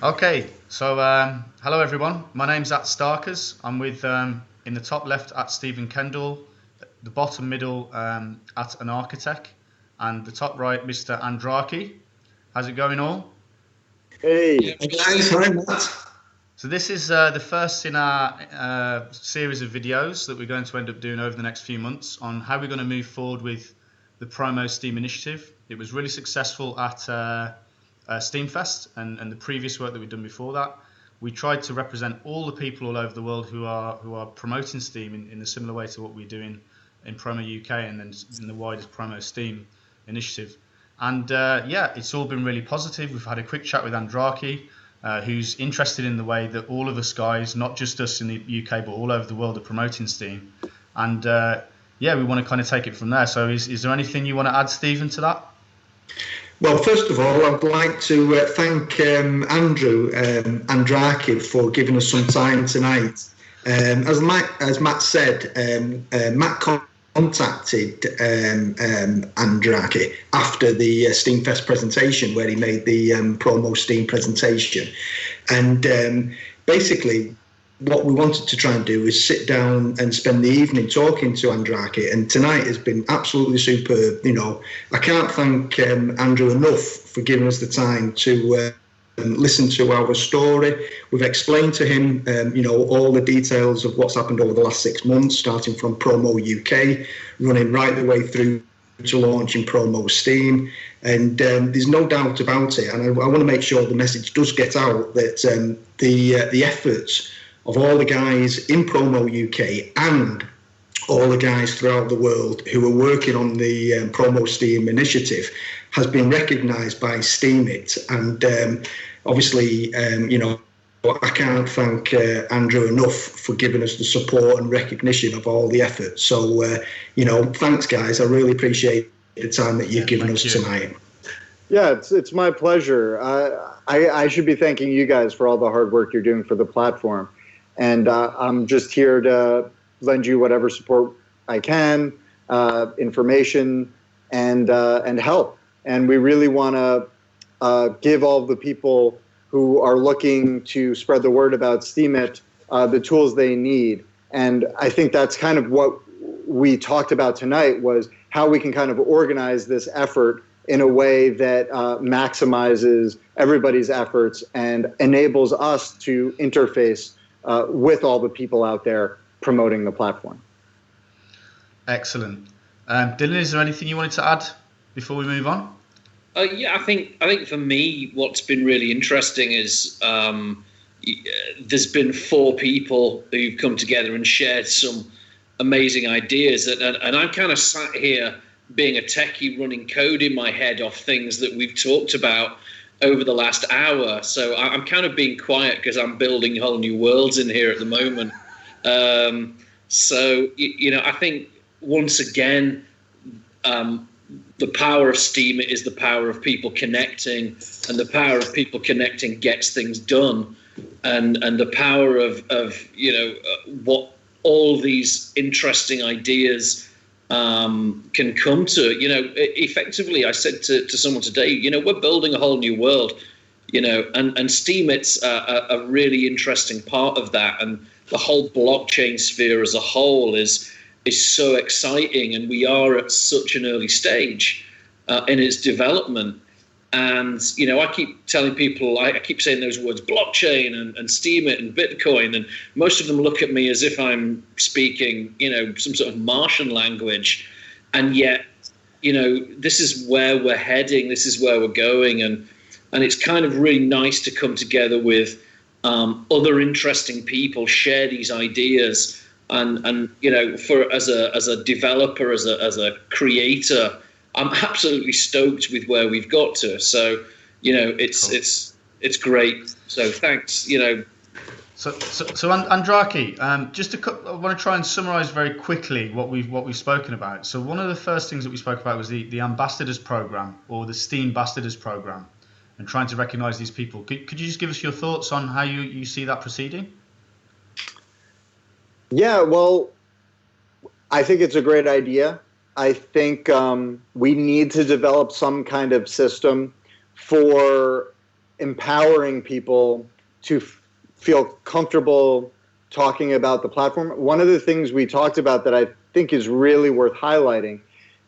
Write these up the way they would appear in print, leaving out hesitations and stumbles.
Okay, so hello everyone. My name's at Starkers. I'm with in the top left at Stephen Kendall, the bottom middle at an architect, and the top right, Mr. Andrarchy. How's it going all? Hey, hey guys, hi Matt. So this is the first in our series of videos that we're going to end up doing over the next few months on how we're going to move forward with the Promo-Steem initiative. It was really successful at Steamfest and the previous work that we'd done before that. We tried to represent all the people all over the world who are promoting Steem in a similar way to what we're doing in Promo UK and then in the wider Promo-Steem initiative. And yeah, it's all been really positive. We've had a quick chat with Andrarchy, who's interested in the way that all of us guys, not just us in the UK, but all over the world are promoting Steem. And yeah, we want to kind of take it from there. So is there anything you want to add, Stephen, to that? Well, first of all, I'd like to thank Andrarchy for giving us some time tonight. As Matt said, Matt contacted Andrarchy after the Steamfest presentation where he made the Promo-Steem presentation. And basically, what we wanted to try and do is sit down and spend the evening talking to Andrarchy, and tonight has been absolutely superb. You know, I can't thank Andrew enough for giving us the time to listen to our story. We've explained to him, you know, all the details of what's happened over the last 6 months, starting from Promo UK, running right the way through to launching Promo-Steem. And there's no doubt about it, and I want to make sure the message does get out that the efforts of all the guys in Promo UK and all the guys throughout the world who are working on the Promo-Steem initiative has been recognised by Steemit. And obviously, you know, I can't thank Andrew enough for giving us the support and recognition of all the effort. So, you know, thanks guys. I really appreciate the time that you've given us tonight. Yeah, it's my pleasure. I should be thanking you guys for all the hard work you're doing for the platform. And I'm just here to lend you whatever support I can, information, and help. And we really want to give all the people who are looking to spread the word about Steemit the tools they need. And I think that's kind of what we talked about tonight, was how we can kind of organize this effort in a way that maximizes everybody's efforts and enables us to interface with all the people out there promoting the platform. Excellent. Dylan, is there anything you wanted to add before we move on? Yeah, I think for me, what's been really interesting is there's been 4 people who've come together and shared some amazing ideas, and I'm kind of sat here being a techie running code in my head off things that we've talked about over the last hour. So I'm kind of being quiet because I'm building whole new worlds in here at the moment. So, you know, I think once again, the power of Steem is the power of people connecting, and the power of people connecting gets things done. And the power of you know, what all these interesting ideas can come to, you know, effectively, I said to someone today, you know, we're building a whole new world, you know, and Steemit's a really interesting part of that. And the whole blockchain sphere as a whole is so exciting, and we are at such an early stage in its development. And, you know, I keep telling people, I keep saying those words, blockchain and Steemit and Bitcoin, and most of them look at me as if I'm speaking, you know, some sort of Martian language. And yet, you know, this is where we're heading, this is where we're going, and it's kind of really nice to come together with other interesting people, share these ideas, and you know, as a developer, as a creator, I'm absolutely stoked with where we've got to. So, you know, it's great. So thanks. You know. So Andrarchy, I want to try and summarise very quickly what we've spoken about. So one of the first things that we spoke about was the Ambassadors Program, or the Steem Ambassadors Program, and trying to recognise these people. Could you just give us your thoughts on how you see that proceeding? Yeah, well, I think it's a great idea. I think we need to develop some kind of system for empowering people to feel comfortable talking about the platform. One of the things we talked about that I think is really worth highlighting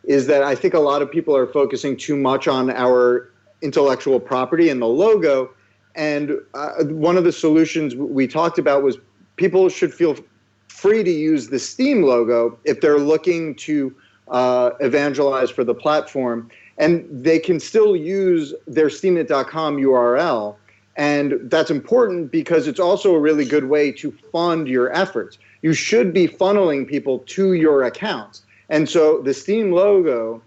is that I think a lot of people are focusing too much on our intellectual property and the logo. And one of the solutions we talked about was people should feel free to use the Steem logo if they're looking to evangelize for the platform. And they can still use their steemit.com URL. And that's important because it's also a really good way to fund your efforts. You should be funneling people to your accounts. And so the Steem logo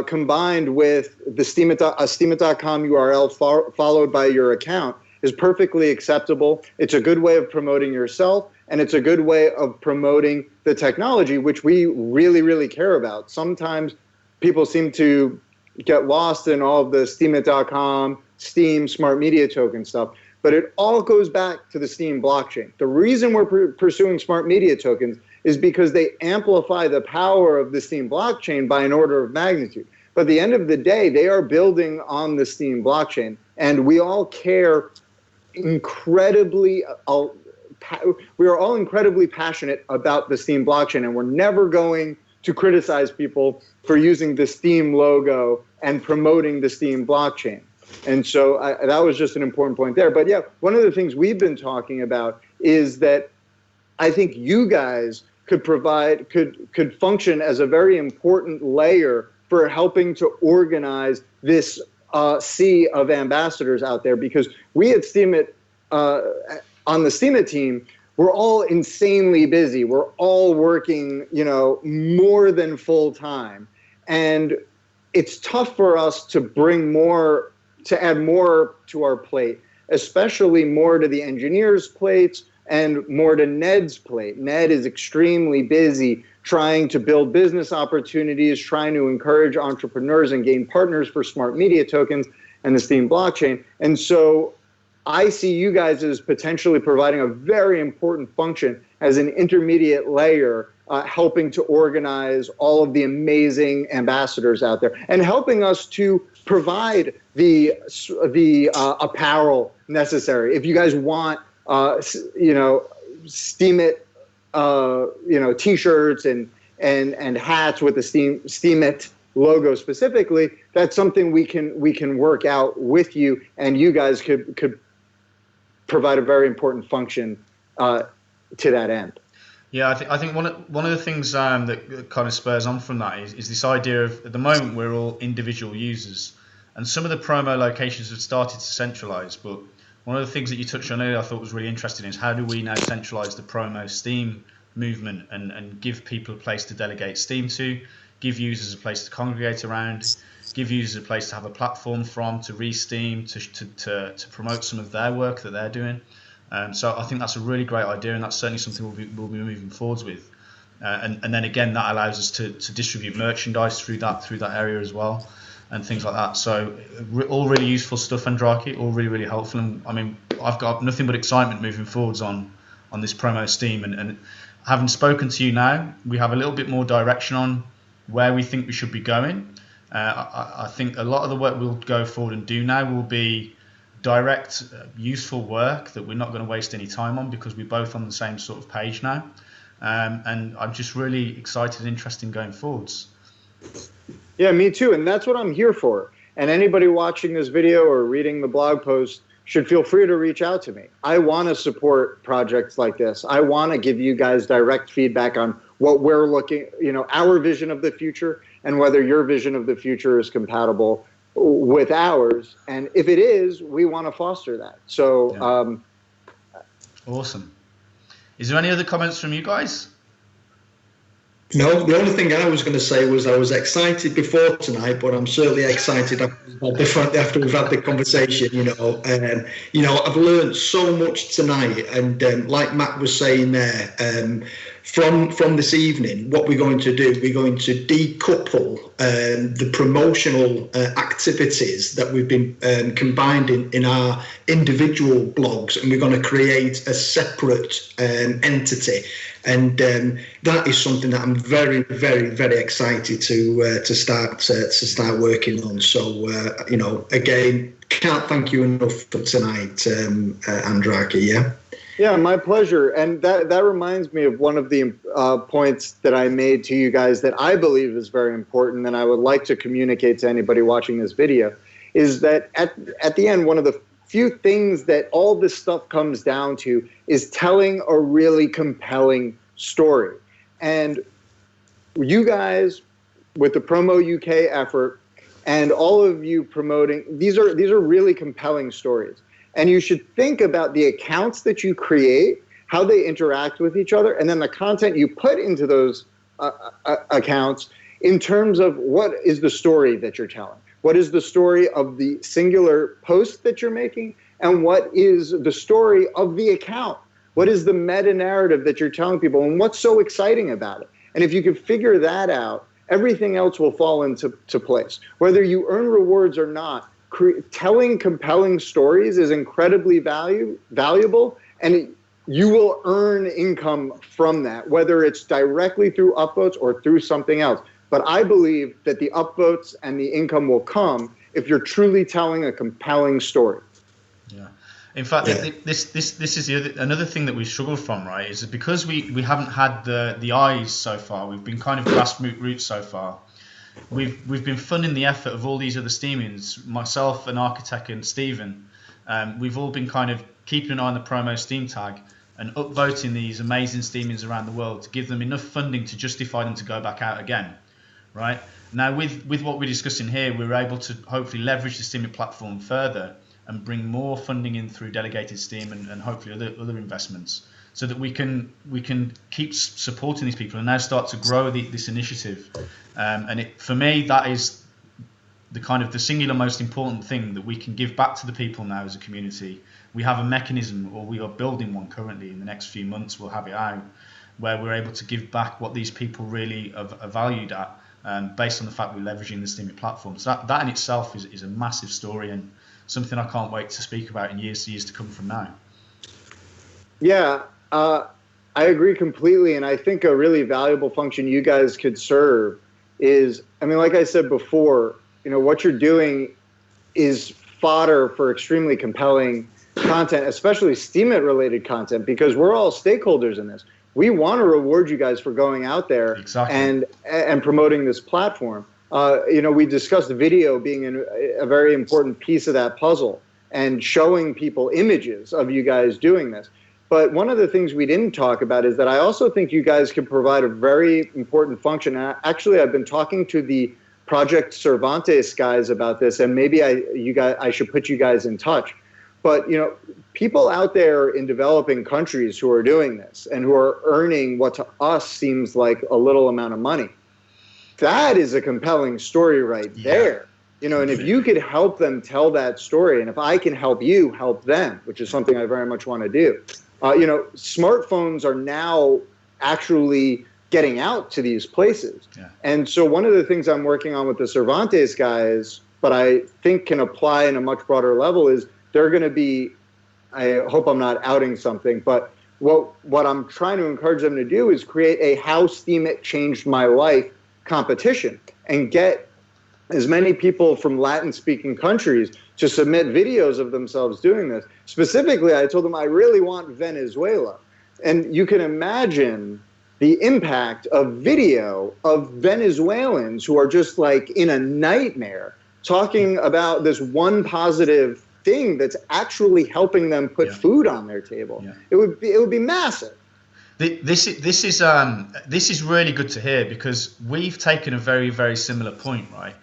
combined with the steemit.com URL followed by your account is perfectly acceptable. It's a good way of promoting yourself, and it's a good way of promoting the technology, which we really, really care about. Sometimes people seem to get lost in all of the steemit.com, Steem, smart media token stuff, but it all goes back to the Steem blockchain. The reason we're pursuing smart media tokens is because they amplify the power of the Steem blockchain by an order of magnitude. But at the end of the day, they are building on the Steem blockchain, and we all care incredibly, we are all incredibly passionate about the Steem blockchain, and we're never going to criticize people for using the Steem logo and promoting the Steem blockchain. And so that was just an important point there. But yeah, one of the things we've been talking about is that I think you guys could provide, could function as a very important layer for helping to organize this sea of ambassadors out there, because we at Steemit, on the Steemit team, we're all insanely busy. We're all working, more than full time. And it's tough for us to bring more, to add more to our plate, especially more to the engineers' plates and more to Ned's plate. Ned is extremely busy trying to build business opportunities, trying to encourage entrepreneurs and gain partners for smart media tokens and the Steem blockchain. And so I see you guys as potentially providing a very important function as an intermediate layer, helping to organize all of the amazing ambassadors out there and helping us to provide the apparel necessary. If you guys want, Steemit, T-shirts and hats with the Steemit logo specifically, that's something we can work out with you, and you guys could provide a very important function to that end. Yeah, I think one of the things that kind of spurs on from that is this idea of, at the moment, we're all individual users, and some of the promo locations have started to centralize. But one of the things that you touched on earlier I thought was really interesting is how do we now centralize the Promo-Steem movement and give people a place to delegate Steem to, give users a place to congregate around, give users a place to have a platform from, to re-Steem, to promote some of their work that they're doing. So I think that's a really great idea, and that's certainly something we'll be moving forwards with. And then again, that allows us to distribute merchandise through that area as well, and things like that. So all really useful stuff, Andrarchy, all really, really helpful. And I mean, I've got nothing but excitement moving forwards on this Promo-Steem. And having spoken to you now, we have a little bit more direction on where we think we should be going. I think a lot of the work we'll go forward and do now will be direct, useful work that we're not going to waste any time on, because we're both on the same sort of page now. And I'm just really excited and interested in going forwards. Yeah, me too. And that's what I'm here for. And anybody watching this video or reading the blog post should feel free to reach out to me. I want to support projects like this. I want to give you guys direct feedback on what we're looking, our vision of the future, and whether your vision of the future is compatible with ours. And if it is, we want to foster that. So, yeah. Awesome. Is there any other comments from you guys? No, the only thing I was going to say was I was excited before tonight, but I'm certainly excited after we've had the conversation. I've learned so much tonight, and like Matt was saying there, from this evening, what we're going to do, we're going to decouple the promotional activities that we've been combined in our individual blogs, and we're going to create a separate entity. And that is something that I'm very, very, very excited to start working on. So, again, can't thank you enough for tonight, Andrarchy. Yeah. Yeah, my pleasure. And that reminds me of one of the points that I made to you guys that I believe is very important, and I would like to communicate to anybody watching this video, is that at the end, one of the few things that all this stuff comes down to is telling a really compelling story. And you guys, with the Promo UK effort, and all of you promoting, these are really compelling stories. And you should think about the accounts that you create, how they interact with each other, and then the content you put into those accounts in terms of what is the story that you're telling. What is the story of the singular post that you're making? And what is the story of the account? What is the meta-narrative that you're telling people? And what's so exciting about it? And if you can figure that out, everything else will fall into place. Whether you earn rewards or not, telling compelling stories is incredibly valuable, and you will earn income from that, whether it's directly through upvotes or through something else. But I believe that the upvotes and the income will come if you're truly telling a compelling story. Yeah. In fact, this is another thing that we've struggled from, right? Is because we haven't had the eyes so far. We've been kind of grassroots so far. We've been funding the effort of all these other Steemians, myself, an architect, and Stephen. We've all been kind of keeping an eye on the Promo-Steem tag and upvoting these amazing Steemians around the world to give them enough funding to justify them to go back out again, right? Now, with what we're discussing here, we're able to hopefully leverage the Steemit platform further and bring more funding in through delegated Steem and hopefully other investments, so that we can keep supporting these people and now start to grow this initiative. And for me, that is the singular most important thing that we can give back to the people now as a community. We have a mechanism, or we are building one currently. In the next few months, we'll have it out, where we're able to give back what these people really are valued at, based on the fact we're leveraging the Steemit platform. So that in itself is a massive story and something I can't wait to speak about in years to come from now. Yeah, I agree completely, and I think a really valuable function you guys could serve is, I mean, like I said before, what you're doing is fodder for extremely compelling content, especially Steemit related content, because we're all stakeholders in this. We want to reward you guys for going out there and promoting this platform. We discussed video being a very important piece of that puzzle and showing people images of you guys doing this. But one of the things we didn't talk about is that I also think you guys can provide a very important function. Actually, I've been talking to the Project Cervantes guys about this, and maybe I should put you guys in touch. But people out there in developing countries who are doing this and who are earning what to us seems like a little amount of money, that is a compelling story right there. And if you could help them tell that story, and if I can help you help them, which is something I very much want to do. Smartphones are now actually getting out to these places. Yeah. And so one of the things I'm working on with the Cervantes guys, but I think can apply in a much broader level, is they're going to be, I hope I'm not outing something, but what I'm trying to encourage them to do is create a How Steemit Changed My Life competition and get as many people from Latin-speaking countries to submit videos of themselves doing this. Specifically, I told them I really want Venezuela. And you can imagine the impact of video of Venezuelans who are just like in a nightmare talking about this one positive thing that's actually helping them put food on their table. Yeah. It would be massive. This is really good to hear, because we've taken a very, very similar point, right?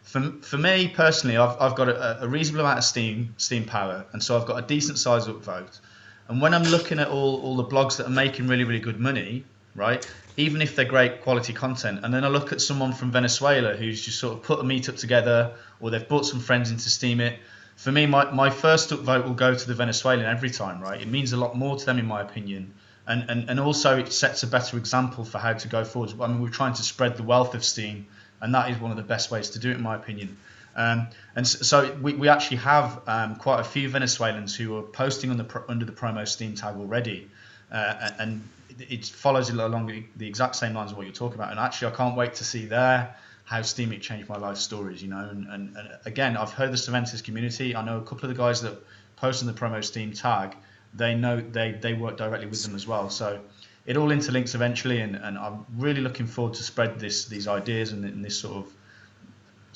For me personally, I've got a reasonable amount of Steam power, and so I've got a decent size upvote. And when I'm looking at all the blogs that are making really, really good money, right, even if they're great quality content, and then I look at someone from Venezuela who's just sort of put a meetup together, or they've brought some friends into Steemit, for me, my first upvote will go to the Venezuelan every time, right? It means a lot more to them, in my opinion. And also it sets a better example for how to go forward. I mean, we're trying to spread the wealth of Steem, and that is one of the best ways to do it, in my opinion. And so we actually have quite a few Venezuelans who are posting under the Promo-Steem tag already, and it follows along the exact same lines of what you're talking about. And actually, I can't wait to see their how Steemit changed my life stories, you know. And again, I've heard the Cervantes community. I know a couple of the guys that post on the Promo-Steem tag. They know they work directly with them as well. So it all interlinks eventually, and I'm really looking forward to spread these ideas and this sort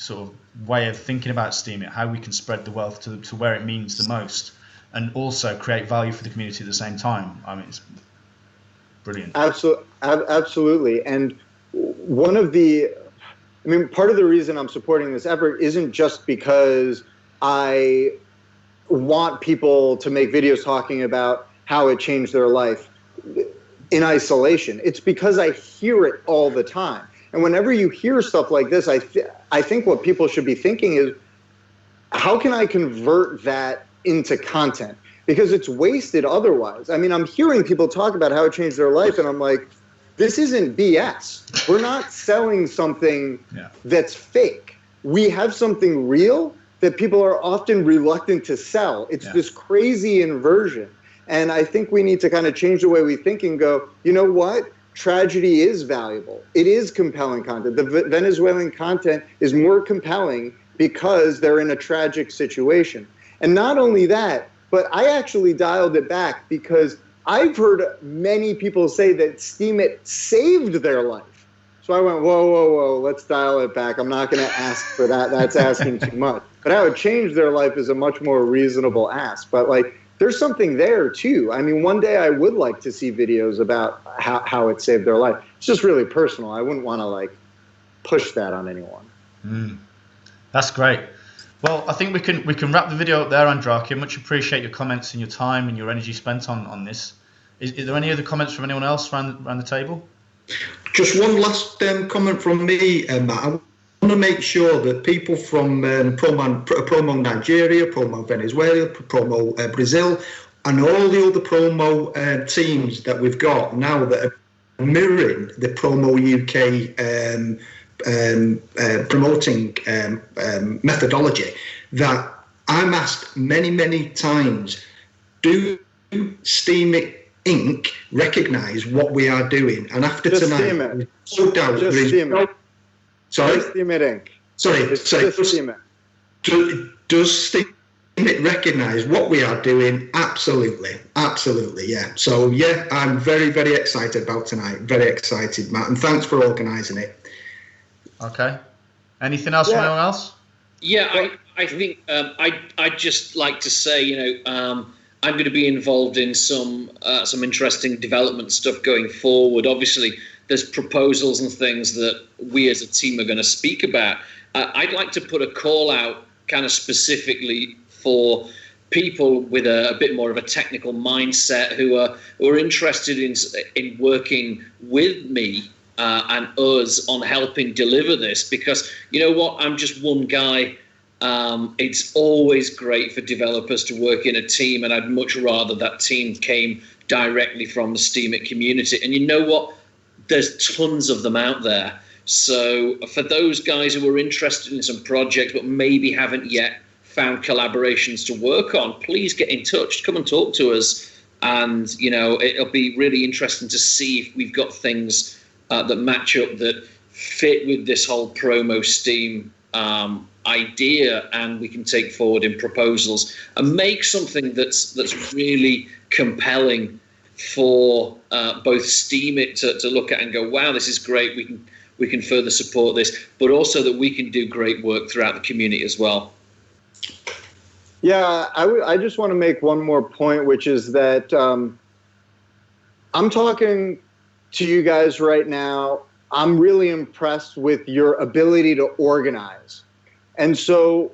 of way of thinking about Steemit, how we can spread the wealth to where it means the most, and also create value for the community at the same time. I mean, it's brilliant. Absolutely. And part of the reason I'm supporting this effort isn't just because I want people to make videos talking about how it changed their life in isolation. It's because I hear it all the time. And whenever you hear stuff like this, I think what people should be thinking is, how can I convert that into content? Because it's wasted otherwise. I mean, I'm hearing people talk about how it changed their life, and I'm like, this isn't BS. We're not selling something that's fake. We have something real that people are often reluctant to sell. It's this crazy inversion. And I think we need to kind of change the way we think and go, you know what? Tragedy is valuable. It is compelling content. The Venezuelan content is more compelling because they're in a tragic situation. And not only that, but I actually dialed it back because I've heard many people say that Steemit saved their life. So I went, whoa, let's dial it back. I'm not going to ask for that. That's asking too much. But how it changed their life is a much more reasonable ask. But like, there's something there too. I mean, one day I would like to see videos about how it saved their life. It's just really personal. I wouldn't want to like push that on anyone. That's great. Well, I think we can wrap the video up there, Andrarchy. Much appreciate your comments and your time and your energy spent on this. Is there any other comments from anyone else around the table? Just one last comment from me, Matt. I want to make sure that people from Promo Nigeria, Promo Venezuela, Promo Brazil, and all the other promo teams that we've got now that are mirroring the Promo UK promoting methodology, that I'm asked many times, do Steemit Inc. recognise what we are doing? And after just tonight, no doubt there is no. Sorry, just Steemit Inc. Sorry, does Steemit recognise what we are doing? Absolutely, yeah. So yeah, I'm very excited about tonight. Very excited, Matt, and thanks for organising it. Okay. Anything else from anyone else? Yeah, I think I'd just like to say, I'm going to be involved in some interesting development stuff going forward. Obviously, there's proposals and things that we as a team are going to speak about. I'd like to put a call out kind of specifically for people with a bit more of a technical mindset who are interested in working with me and us on helping deliver this, because you know what, I'm just one guy. It's always great for developers to work in a team, and I'd much rather that team came directly from the Steemit community. And you know what? There's tons of them out there. So for those guys who are interested in some projects but maybe haven't yet found collaborations to work on, please get in touch. Come and talk to us. And, it'll be really interesting to see if we've got things that match up, that fit with this whole Promo-Steem idea, and we can take forward in proposals and make something that's really compelling for both Steemit to look at and go, wow, this is great, we can further support this, but also that we can do great work throughout the community as well. Yeah, I just want to make one more point, which is that I'm talking to you guys right now. I'm really impressed with your ability to organize. And so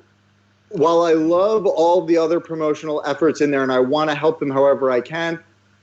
while I love all the other promotional efforts in there and I want to help them however I can,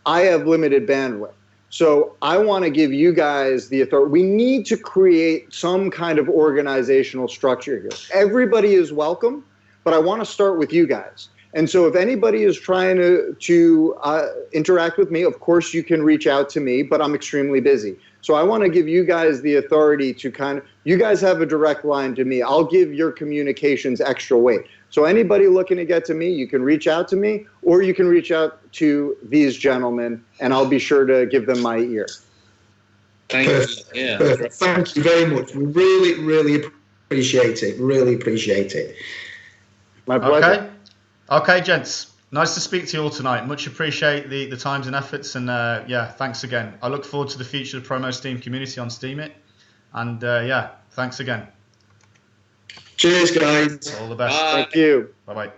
I have limited bandwidth. So I want to give you guys the authority. We need to create some kind of organizational structure here. Everybody is welcome, but I want to start with you guys. And so if anybody is trying to interact with me, of course you can reach out to me, but I'm extremely busy. So I want to give you guys the authority to you guys have a direct line to me. I'll give your communications extra weight. So anybody looking to get to me, you can reach out to me, or you can reach out to these gentlemen, and I'll be sure to give them my ear. Thank Perfect. you. Yeah. Perfect. Thank you very much. We really, really appreciate it. Really appreciate it. My pleasure. Okay. Okay, gents. Nice to speak to you all tonight. Much appreciate the times and efforts, and yeah, thanks again. I look forward to the future of the Promo-Steem community on Steemit, and yeah, thanks again. Cheers, guys. All the best. Thank you. Bye-bye.